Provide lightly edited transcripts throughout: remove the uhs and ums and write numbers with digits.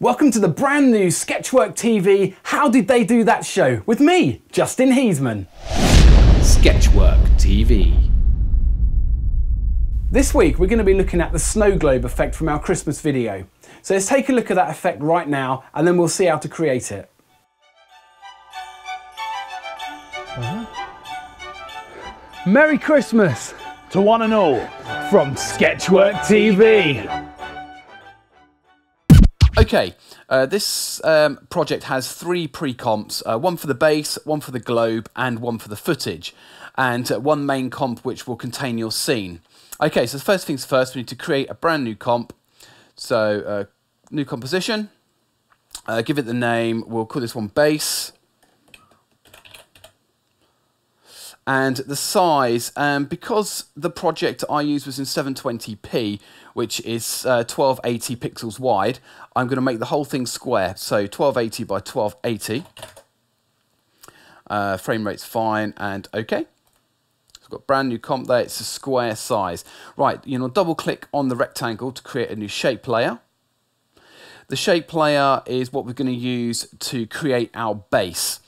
Welcome to the brand new SketchWork TV How Did They Do That show with me, Justin Heasman. SketchWork TV. This week we're going to be looking at the snow globe effect from our Christmas video. So let's take a look at that effect right now and then we'll see how to create it. Merry Christmas to one and all from SketchWork TV. Okay, this project has three pre-comps, one for the base, one for the globe, and one for the footage, and one main comp which will contain your scene. Okay, so the first things first, we need to create a brand new comp. So, new composition, give it the name, we'll call this one base. And the size, because the project I used was in 720p, which is 1280 pixels wide, I'm going to make the whole thing square. So 1280 by 1280. Frame rate's fine and okay. So I've got brand new comp there, it's a square size. Right, you know, double click on the rectangle to create a new shape layer. The shape layer is what we're going to use to create our base.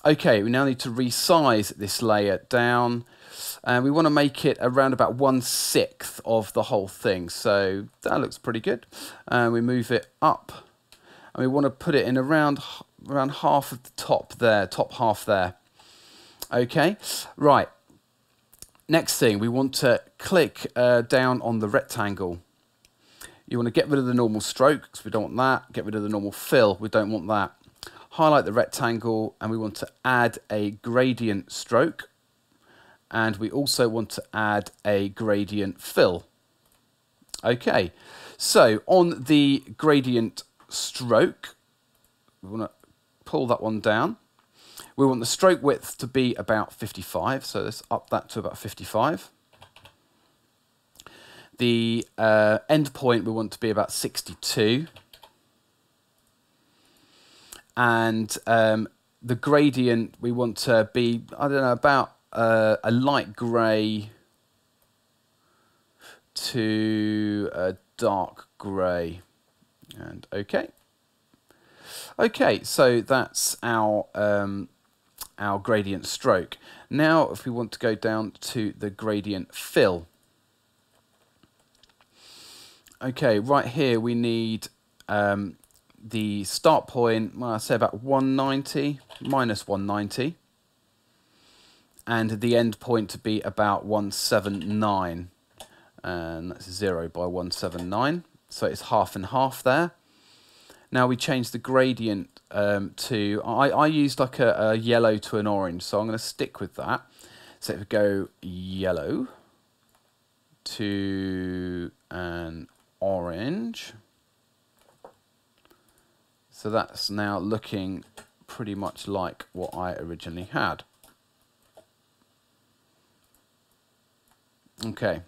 Okay, we now need to resize this layer down, and we want to make it around about 1/6 of the whole thing. So that looks pretty good. We move it up, and we want to put it in around half of the top there, top half there. Okay, right. Next thing, we want to click down on the rectangle. You want to get rid of the normal stroke because we don't want that. Get rid of the normal fill. We don't want that. Highlight the rectangle, and we want to add a gradient stroke, and we also want to add a gradient fill. Okay, so on the gradient stroke, we want to pull that one down. We want the stroke width to be about 55, so let's up that to about 55. The end point we want to be about 62. And the gradient we want to be, I don't know, about a light grey to a dark grey. And okay. Okay, so that's our gradient stroke. Now if we want to go down to the gradient fill. Okay, right here we need the start point, well, I'd say about 190, minus 190. And the end point to be about 179. And that's 0 by 179. So it's half and half there. Now we change the gradient to, I used like a yellow to an orange, so I'm going to stick with that. So if we go yellow to an orange. So that's now looking pretty much like what I originally had. Okay.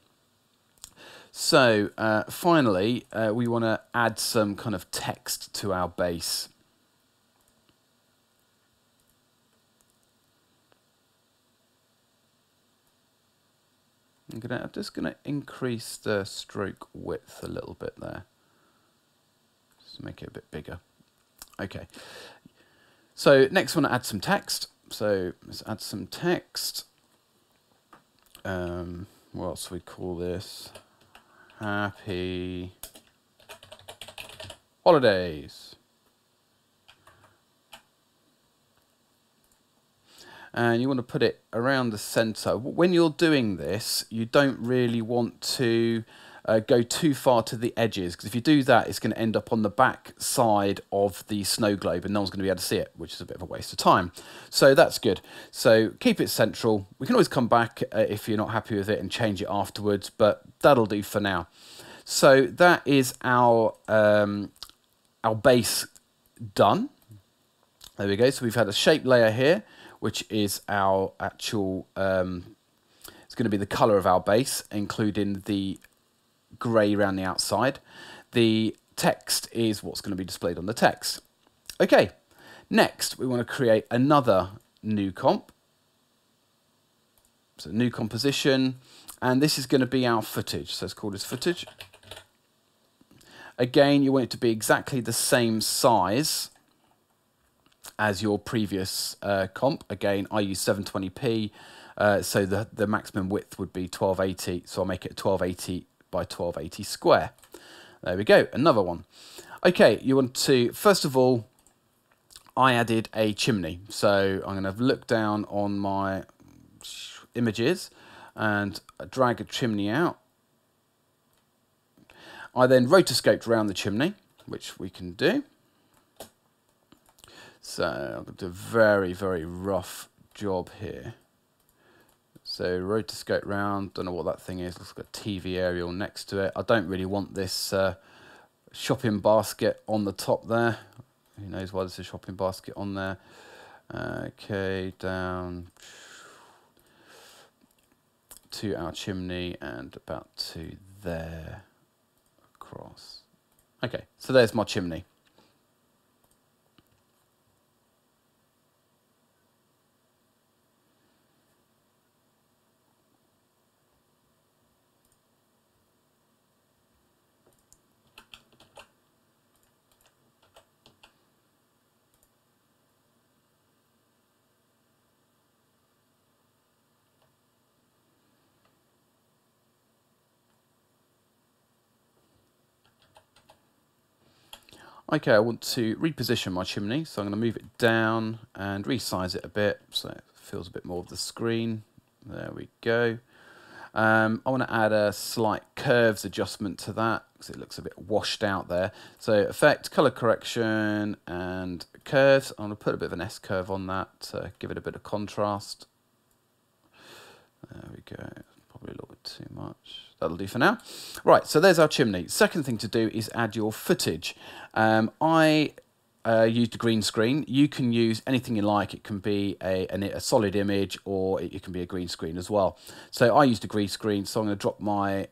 So finally, we want to add some kind of text to our base. I'm just going to increase the stroke width a little bit there. Just make it a bit bigger. Okay, so next we want to add some text. So let's add some text. What else we call this? Happy holidays. And you want to put it around the center. When you're doing this, you don't really want to go too far to the edges, because if you do that, it's going to end up on the back side of the snow globe and no one's going to be able to see it, which is a bit of a waste of time. So that's good. So keep it central. We can always come back if you're not happy with it and change it afterwards, but that'll do for now. So that is our base done. There we go. So we've had a shape layer here, which is our actual, it's going to be the color of our base, including the grey around the outside. The text is what's going to be displayed on the text. Okay, next we want to create another new comp. So new composition, and this is going to be our footage. So let's call this footage. Again, you want it to be exactly the same size as your previous comp. Again, I use 720p, so the maximum width would be 1280, so I'll make it 1280 by 1280 square. There we go, another one. Okay, you want to, first of all, I added a chimney. So I'm going to look down on my images and drag a chimney out. I then rotoscoped around the chimney, which we can do. So I'm going to do a very, very rough job here. So rotoscope round, don't know what that thing is, looks like a TV aerial next to it. I don't really want this shopping basket on the top there. Who knows why there's a shopping basket on there. Okay, down to our chimney and about to there, across. Okay, so there's my chimney. Okay, I want to reposition my chimney, so I'm going to move it down and resize it a bit so it feels a bit more of the screen. There we go. I want to add a slight curves adjustment to that because it looks a bit washed out there. So effect, color correction and curves. I'm going to put a bit of an S curve on that to give it a bit of contrast. There we go. Probably a little bit too much. That'll do for now. Right, so there's our chimney. Second thing to do is add your footage. I used a green screen. You can use anything you like. It can be a solid image or it can be a green screen as well. So I used a green screen, so I'm going to drop my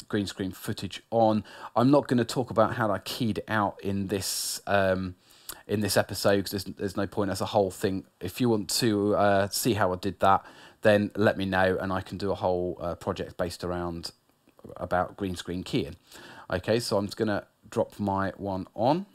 green screen footage on. I'm not going to talk about how I keyed it out in this episode because there's no point. As a whole thing. If you want to see how I did that, then let me know and I can do a whole project based around about green screen keying. Okay, so I'm just going to drop my one on.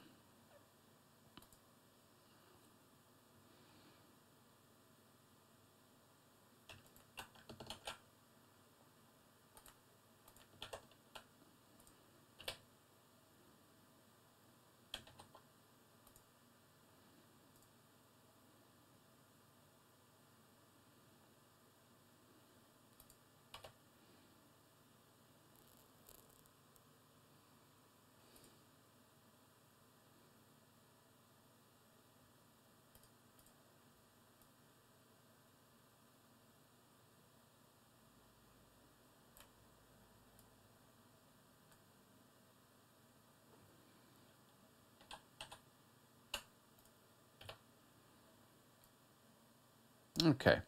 Okay.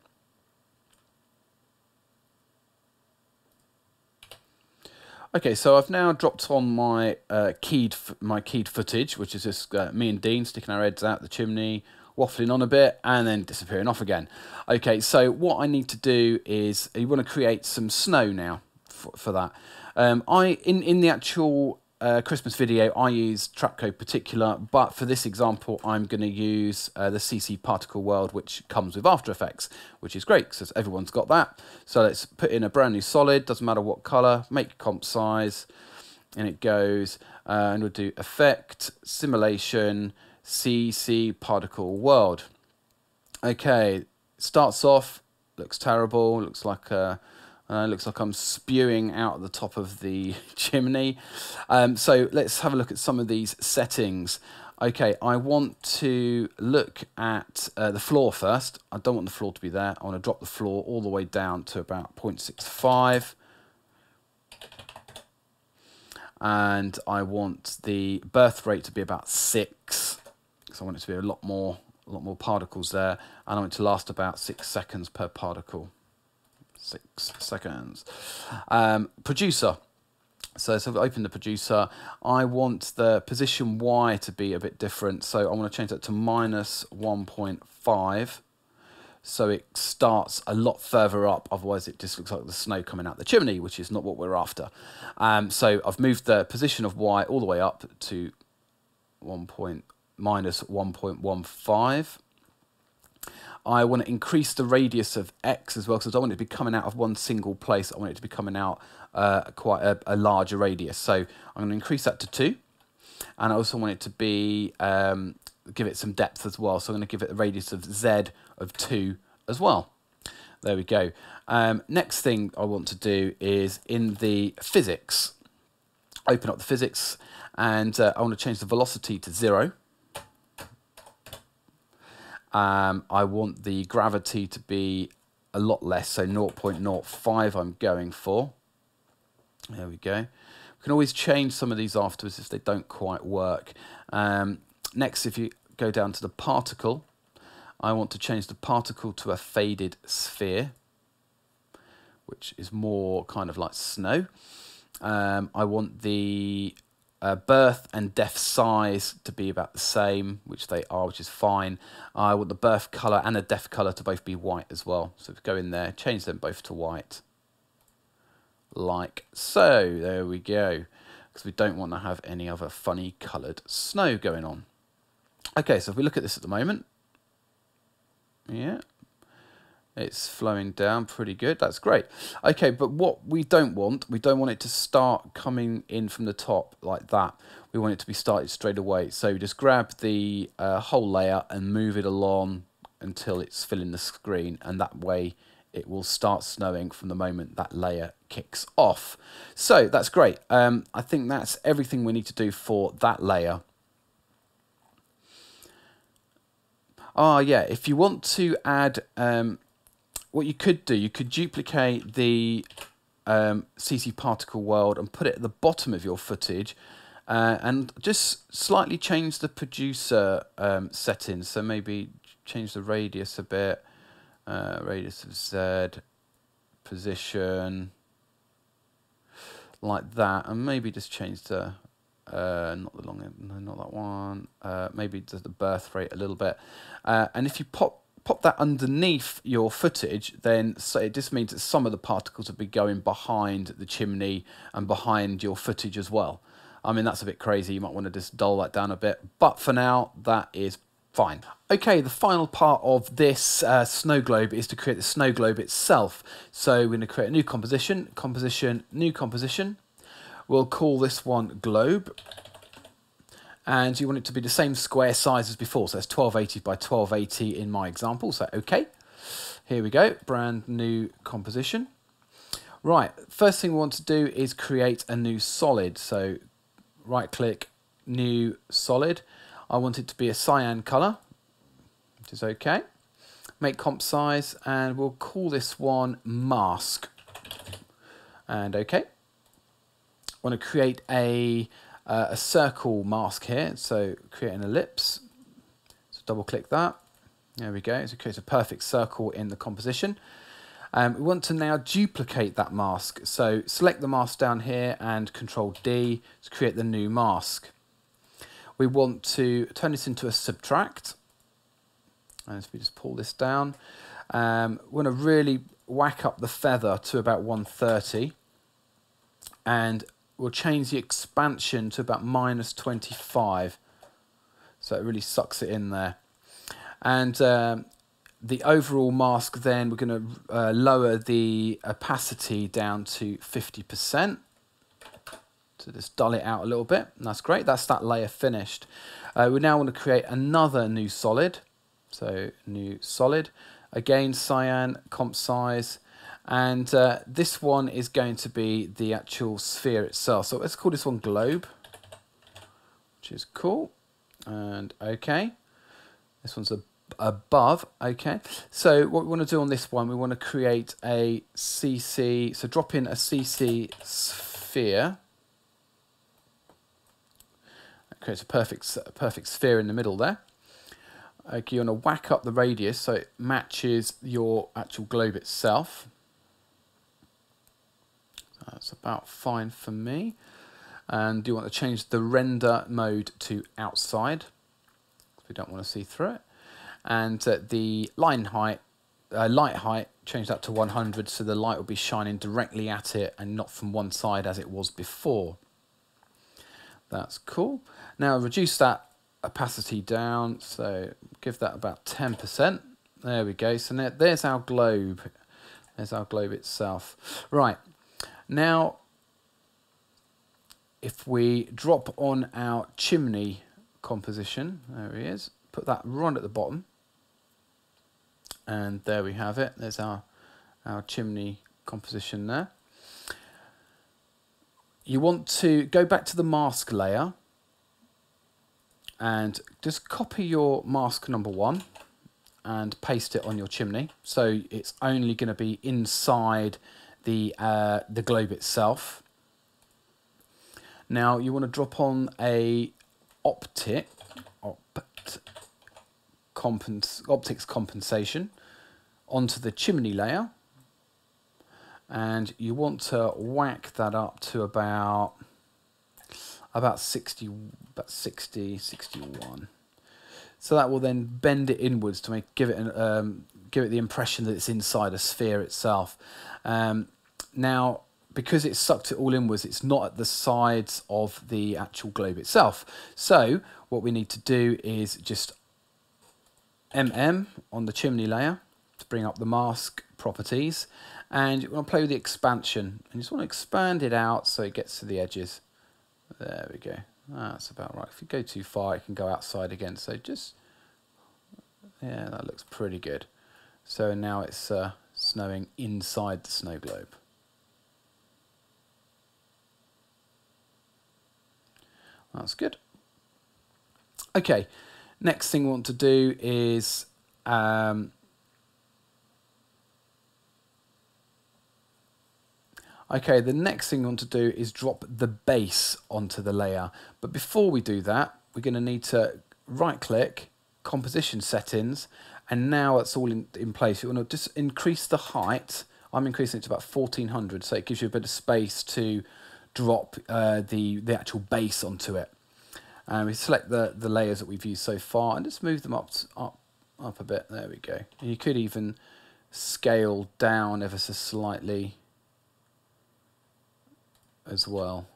Okay, so I've now dropped on my keyed footage, which is just me and Dean sticking our heads out the chimney, waffling on a bit, and then disappearing off again. Okay, so what I need to do is you want to create some snow now for that. In the actual Christmas video, I use Trapcode Particular, but for this example, I'm going to use the CC Particle World, which comes with After Effects, which is great because everyone's got that. So let's put in a brand new solid, doesn't matter what color, make comp size, and it goes, and we'll do Effect, Simulation, CC Particle World. Okay, starts off, looks terrible, looks like I'm spewing out the top of the chimney. So let's have a look at some of these settings. Okay, I want to look at the floor first. I don't want the floor to be there. I want to drop the floor all the way down to about 0.65. And I want the birth rate to be about 6. So I want it to be a lot more particles there. And I want it to last about 6 seconds per particle. 6 seconds. Producer. So I've opened the producer. I want the position Y to be a bit different. So I want to change that to -1.5 so it starts a lot further up, otherwise it just looks like the snow coming out the chimney, which is not what we're after. So I've moved the position of Y all the way up to minus 1.15. I want to increase the radius of X as well, because I don't want it to be coming out of one single place. I want it to be coming out quite a larger radius. So I'm going to increase that to 2. And I also want it to be, give it some depth as well. So I'm going to give it a radius of Z of 2 as well. There we go. Next thing I want to do is in the physics, open up the physics, and I want to change the velocity to 0. I want the gravity to be a lot less, so 0.05 I'm going for. There we go. We can always change some of these afterwards if they don't quite work. Next, if you go down to the particle, I want to change the particle to a faded sphere, which is more kind of like snow. I want the birth and depth size to be about the same, which they are, which is fine. I want the birth colour and the depth colour to both be white as well. So if we go in there, change them both to white, like so. There we go, because we don't want to have any other funny coloured snow going on. Okay, so if we look at this at the moment, yeah, it's flowing down pretty good. That's great. Okay, but what we don't want it to start coming in from the top like that. We want it to be started straight away. So just grab the whole layer and move it along until it's filling the screen, and that way it will start snowing from the moment that layer kicks off. So that's great. I think that's everything we need to do for that layer. Yeah, if you want to add, what you could do, you could duplicate the CC particle world and put it at the bottom of your footage, and just slightly change the producer settings. So maybe change the radius a bit, radius of Z, position, like that, and maybe just change the not the long end, no, not that one. Maybe just the birth rate a little bit, and if you pop that underneath your footage, then so it just means that some of the particles will be going behind the chimney and behind your footage as well. I mean, that's a bit crazy. You might want to just dull that down a bit, but for now, that is fine. Okay, the final part of this snow globe is to create the snow globe itself. So we're going to create a new composition, new composition. We'll call this one globe. And you want it to be the same square size as before. So it's 1280 by 1280 in my example. So okay, here we go, brand new composition. Right, first thing we want to do is create a new solid. So right click, new solid. I want it to be a cyan color, which is okay. Make comp size, and we'll call this one mask. And okay. I want to create a circle mask here, so create an ellipse. So double click that. There we go. So it creates a perfect circle in the composition. We want to now duplicate that mask. So select the mask down here and Control D to create the new mask. We want to turn this into a subtract. And so we just pull this down. We want to really whack up the feather to about 130. And we'll change the expansion to about -25, so it really sucks it in there. And the overall mask, then we're going to lower the opacity down to 50%. So just dull it out a little bit, and that's great. That's that layer finished. We now want to create another new solid. So new solid, again cyan, comp size. And this one is going to be the actual sphere itself. So let's call this one globe, which is cool. And okay, this one's above. Okay, so what we want to do on this one, we want to create a CC. So drop in a CC sphere. That creates a perfect sphere in the middle there. Okay, you want to whack up the radius so it matches your actual globe itself. That's about fine for me. And you want to change the render mode to outside. We don't want to see through it. And the line height light height, change that to 100, so the light will be shining directly at it and not from one side as it was before. That's cool. Now reduce that opacity down, so give that about 10%. There we go. So now there's our globe. There's our globe itself. Right, now if we drop on our chimney composition, there he is, put that right at the bottom, and there we have it. There's our chimney composition there. You want to go back to the mask layer and just copy your mask number 1 and paste it on your chimney, so it's only going to be inside the globe itself. Now you want to drop on a optics compensation onto the chimney layer, and you want to whack that up to about 61. So that will then bend it inwards to give it the impression that it's inside a sphere itself. Now, because it's sucked it all inwards, it's not at the sides of the actual globe itself. So what we need to do is just on the chimney layer to bring up the mask properties, and you want to play with the expansion, and you just want to expand it out so it gets to the edges. There we go. That's about right. If you go too far, it can go outside again. So just, yeah, that looks pretty good. So now it's snowing inside the snow globe. That's good. Okay, next thing we want to do is the next thing we want to do is drop the base onto the layer. But before we do that, we're going to need to right-click, composition settings, and now it's all in place. You want to just increase the height. I'm increasing it to about 1400, so it gives you a bit of space to drop the actual base onto it. And we select the layers that we've used so far and just move them up a bit. There we go. And you could even scale down ever so slightly as well.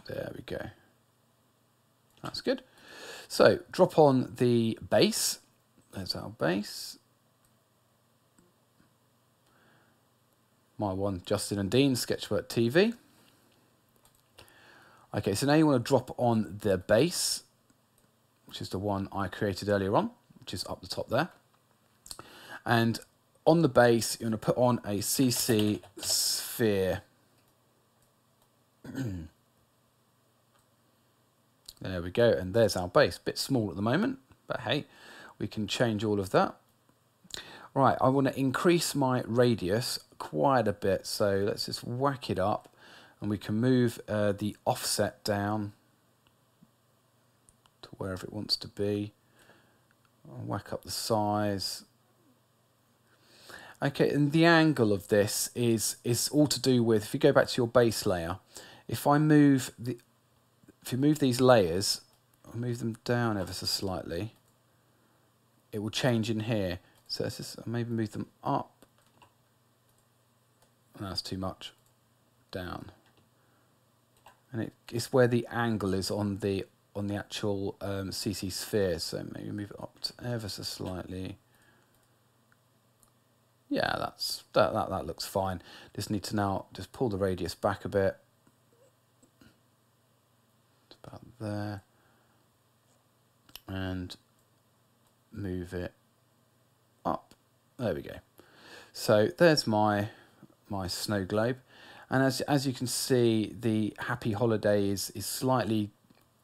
There we go. That's good. So drop on the base. There's our base. My one, Justin and Dean, SketchWork TV. Okay, so now you want to drop on the base, which is the one I created earlier on, which is up the top there. And on the base, you want to put on a CC sphere. There we go, and there's our base. Bit small at the moment, but hey, we can change all of that. Right, I want to increase my radius quite a bit, so let's just whack it up, and we can move the offset down to wherever it wants to be. I'll whack up the size. Okay, and the angle of this is all to do with, if you go back to your base layer, if you move these layers, I'll move them down ever so slightly, it will change in here. So let's just maybe move them up. That's too much. Down. And it's where the angle is on the actual CC sphere. So maybe move it up ever so slightly. Yeah, that looks fine. Just need to now just pull the radius back a bit. It's about there. And move it up. There we go. So there's my snow globe, and as you can see, the happy holiday is slightly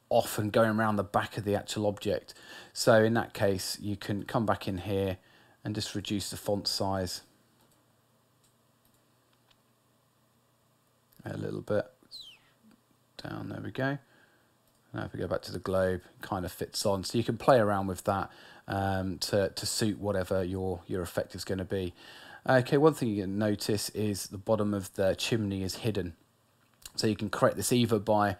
off and going around the back of the actual object. So in that case, you can come back in here and just reduce the font size a little bit down. There we go. Now if we go back to the globe, it kind of fits on, so you can play around with that to suit whatever your effect is going to be. Okay, one thing you can notice is the bottom of the chimney is hidden. So you can correct this either by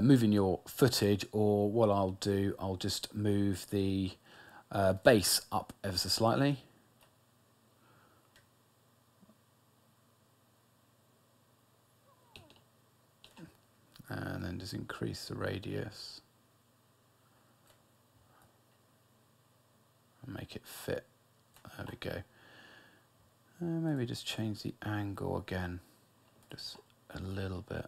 moving your footage, or what I'll do, I'll just move the base up ever so slightly. And then just increase the radius and make it fit. There we go. Maybe just change the angle again, just a little bit.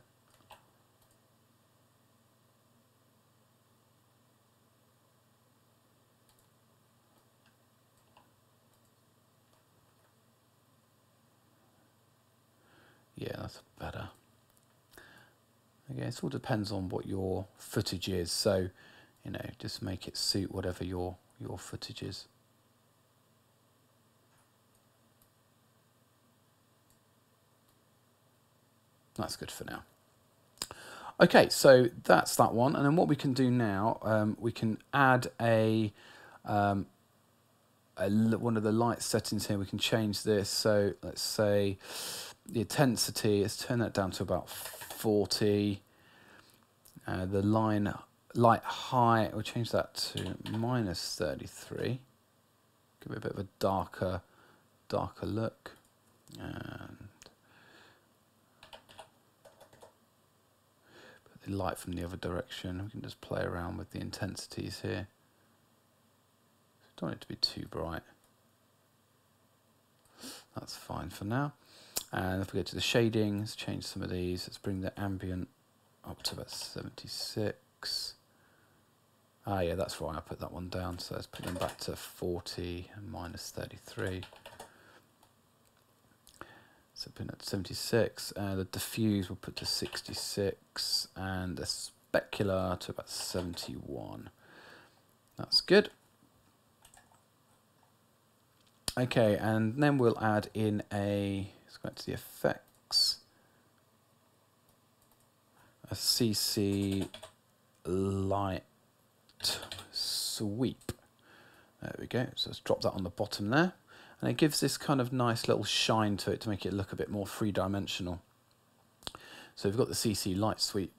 Yeah, that's better. Okay, it all depends on what your footage is, so you know, just make it suit whatever your footage is. That's good for now. Okay, so that's that one, and then what we can do now, we can add one of the light settings here. We can change this. So let's say the intensity, let's turn that down to about 40. The light high, we'll change that to -33. Give it a bit of a darker look. And put the light from the other direction. We can just play around with the intensities here. Don't want it to be too bright. That's fine for now. And if we go to the shading, let's change some of these. Let's bring the ambient up to about 76. Ah, yeah, that's right. I put that one down. So let's put them back to 40 and -33. So put it at 76. The diffuse we'll put to 66, and the specular to about 71. That's good. Okay, and then we'll add in let's go to the effects, a CC light sweep. There we go. So let's drop that on the bottom there, and it gives this kind of nice little shine to it to make it look a bit more three-dimensional. So we've got the CC light sweep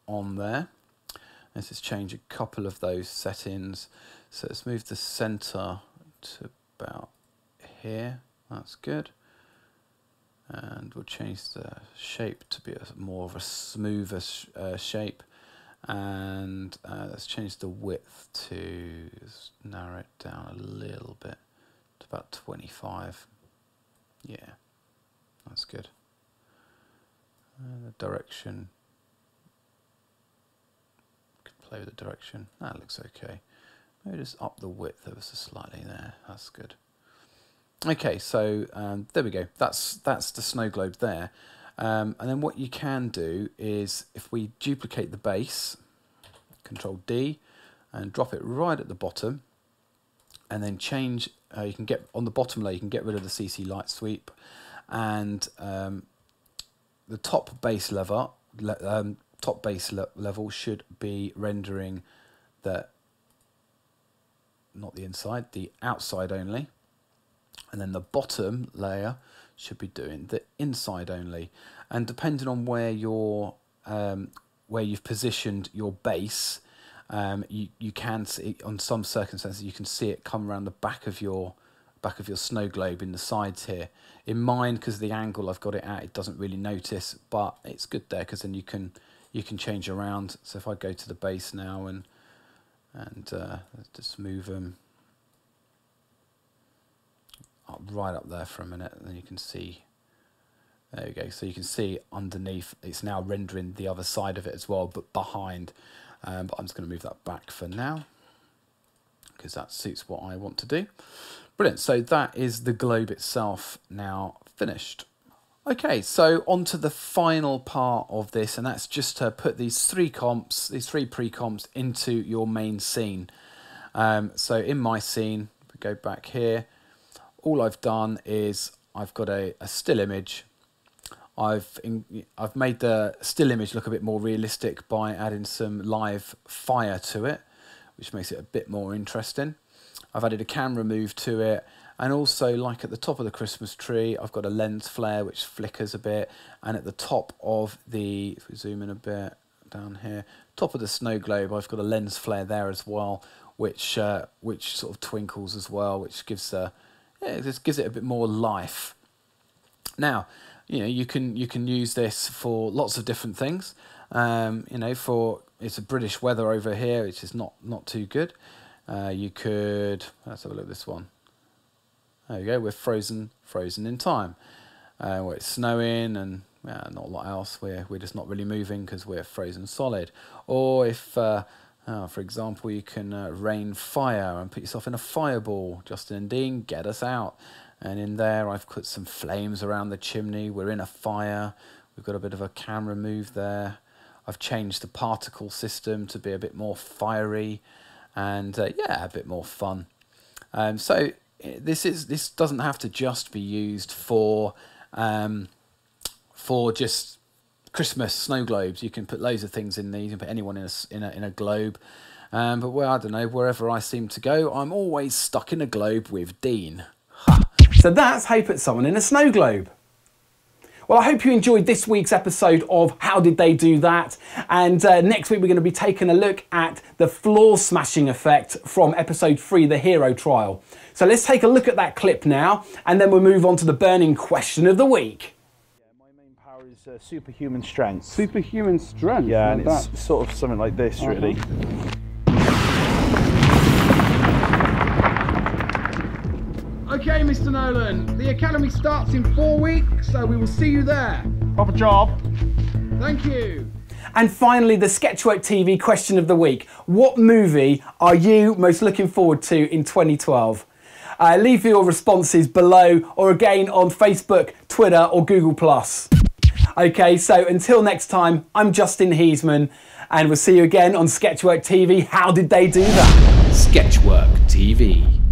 on there. Let's just change a couple of those settings. So let's move the center to about here. That's good. And we'll change the shape to be more of a smoother shape. And let's change the width to narrow it down a little bit to about 25. Yeah, that's good. And the direction, can play with the direction. That looks okay. Maybe just up the width ever so slightly there. That's good. Okay, so there we go. That's the snow globe there. And then what you can do is, if we duplicate the base, Control D, and drop it right at the bottom, and then change. You can get on the bottom layer. You can get rid of the CC light sweep, and the top base level should be rendering the, not the inside, the outside only. And then the bottom layer should be doing the inside only. And depending on where where you've positioned your base, you can see, on some circumstances, you can see it come around the back of your snow globe in the sides here. In mine, because of the angle I've got it at, it doesn't really notice, but it's good there because then you can change around. So if I go to the base now and let's just move them right up there for a minute, and then you can see, there you go. So you can see underneath, it's now rendering the other side of it as well, but behind. But I'm just going to move that back for now because that suits what I want to do. Brilliant. So that is the globe itself now finished. Okay, so on to the final part of this, and that's just to put these three pre-comps into your main scene. So in my scene, if we go back here, all I've done is I've got a still image. I've made the still image look a bit more realistic by adding some live fire to it, which makes it a bit more interesting. I've added a camera move to it, and also, like at the top of the Christmas tree, I've got a lens flare which flickers a bit, and at the top of the, if we zoom in a bit down here, top of the snow globe, I've got a lens flare there as well, which sort of twinkles as well, which gives just gives it a bit more life. Now, you know, you can use this for lots of different things. You know, it's a British weather over here, which is not too good. You could, let's have a look at this one. There we go. We're frozen in time. Where it's snowing and not a lot else. We're just not really moving because we're frozen solid. Or if, for example, you can rain fire and put yourself in a fireball. Justin and Dean, get us out. And in there, I've put some flames around the chimney. We're in a fire. We've got a bit of a camera move there. I've changed the particle system to be a bit more fiery and yeah, a bit more fun. So this doesn't have to just be used for just Christmas snow globes. You can put loads of things in these. You can put anyone in a globe. But well, I don't know, wherever I seem to go, I'm always stuck in a globe with Dean. Ha. So that's how you put someone in a snow globe. Well, I hope you enjoyed this week's episode of How Did They Do That? And next week we're going to be taking a look at the floor smashing effect from episode 3, the hero trial. So let's take a look at that clip now, and then we'll move on to the burning question of the week. Yeah, my main power is superhuman strength. Superhuman strength? Yeah, and it's sort of something like this, really. Okay, Mr. Nolan, the Academy starts in 4 weeks, so we will see you there. Proper job. Thank you. And finally, the SketchWork TV question of the week. What movie are you most looking forward to in 2012? Leave your responses below or again on Facebook, Twitter or Google+. Okay, so until next time, I'm Justin Heasman and we'll see you again on SketchWork TV. How did they do that? SketchWork TV.